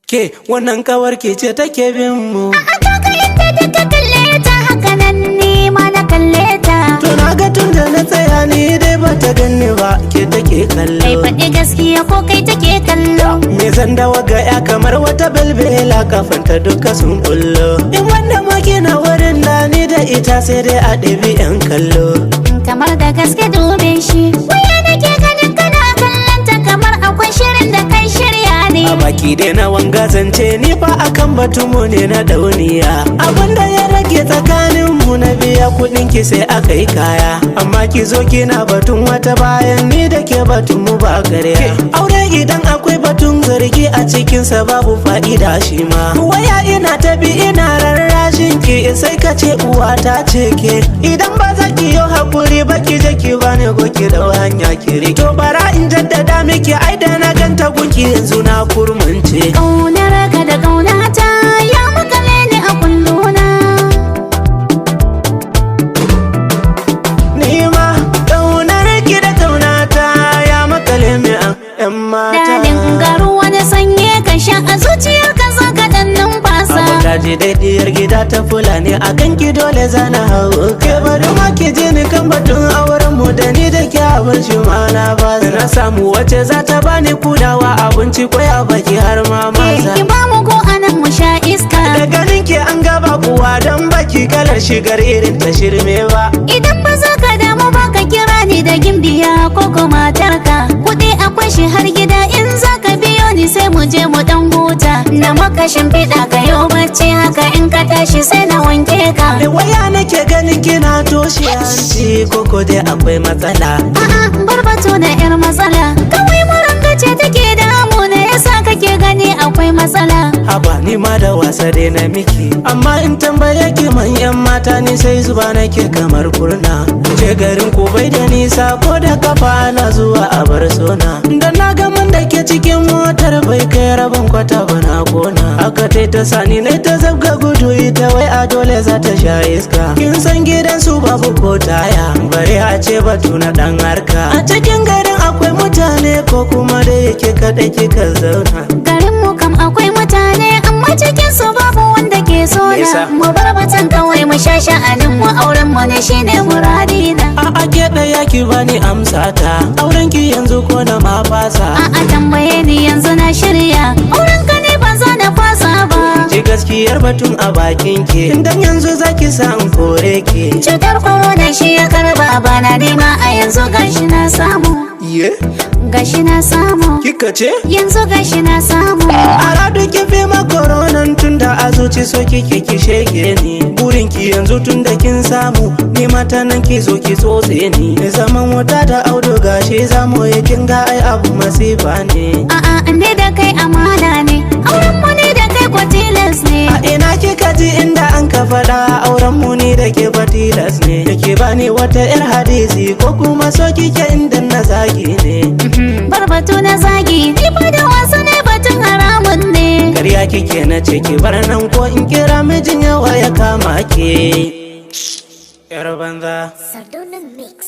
Ke wannan kawar ke ce take bin mu. Aka ga inda ta kalle ta haka nan ni ma na kalle ta. To na ga tun da na tsaya ni dai ba ta ganni ba ke take kallo. Kai faɗi gaskiya ko kai take kallo. Me zan dawa ga ya kamar wata belbela kafanta duka sun bullo. In wanda ma kina wurin da ni da ita sai dai a ɗabi 'yan kallo. Kamar da gaske dube shi. Waya nake ganin kana kallon ta kamar akwai shirin da kai shirya ne. A baki dai na wanga zance ni fa akan batumu ne na dauniya. Abinda ya rage tsakanin mu na biya kuɗin ki sai aka yi kaya. Amma ki zo kina batun wata bayan ni da ke batun mu ba karya. Aure idan akwai batun zargi a cikinsa babu fa'ida shi ma. Waya ina tabi ina rarrashin ki sai ka ce uwa ta ce ke. Idan ba za ki yi hakuri ba ki je ki bani goki da hanya kiri. To bara in jaddada miki ai da na ganta gunki yanzu na kurmunce. Ƙaunar ka da ƙaunata ya makale ni a kulluna. Ni ma ƙaunar ki da ƙaunata ya makale mi a 'yan mata. Dalin garu wani sanye ka sha a zuciyar ka za ka ɗan numfasa. Abota ji daidiyar gida ta Fulani a kan ki dole zana hau. Ke bari ma ki ji ni kan batun auren mu da ni da ke abin shi ma na ba. Na samu wacce za ta bani kudawa abinci kwaya baki har ma masa. Ki ba mu ko anan mu sha iska. Da ganin ki an gaba kuwa don baki kalar shigar irin ta shirme ba. Idan ba za ka damu ba ka kira ni da gimbiya ko ko matarka. Kuɗi akwai shi har gida in za ka biyo ni sai mu je mu ɗan huta. Na maka shimfiɗa ka yau bacci haka in ka tashi sai na wanke ka. Da waya nake ganin kina toshe hanci koko dai akwai matsala. A'a bar batu da 'yar matsala. Kawai muranga ce take damu na yasa kake gani akwai matsala. Haba ni ma da wasa dai na miki. Amma in tambaye ki manyan mata ni sai zuba nake kamar kurna. Je garin ku bai da nisa ko da kafa na zuwa a bar sona. Da na ga man da ke cikin motar bai kai rabin kwata ba na kona. Aka tai ta sani ne ta zabga gudu ita wai a dole za ta sha iska. Kin san gidan su babu ko taya bare a ce batu na dan harka. A cikin garin akwai mutane ko kuma da yake kaɗai kika zauna. Garin mu kam akwai mutane amma cikin su babu wanda ke so na. Mu bar batan kawai mu sha sha'anin mu auren mu ne shine muradina. A'a ke ɗaya ki bani amsa ta auren ki yanzu ko na ma fasa. A'a tambaye ni yanzu na shirya auren ka ne ba za na fasa ba. Ji gaskiyar batun a bakin ki dan yanzu zaki sa in kore ki. Cutar corona shi ya karba bana nema a yanzu gashi na samu. Ye? Gashi na samu. Kika ce? Yanzu gashi na samu. Aradu ki fi ma koronan tunda a zuci so kike ki shege ni. Burin ki yanzu tunda kin samu ni mata nan ki zo ki tsotse ni. Zaman wuta da auto gashi zamu yi kin ga ai abu masifa ne. A'a ne da kai amana ne auren mu ne da kai ko tilas ne. A ina kika ji inda an ka faɗa auren mu ni da ke batilas ne. Yake bani wata 'yar hadisi ko kuma so kike inda na zagi ne. Bar batu na zagi ni fa da wasu ne batun haramun ne. Karya kike na ce ki bar nan ko in kira mijin yawa ya kama ke. Yar banza. Sardunan mix.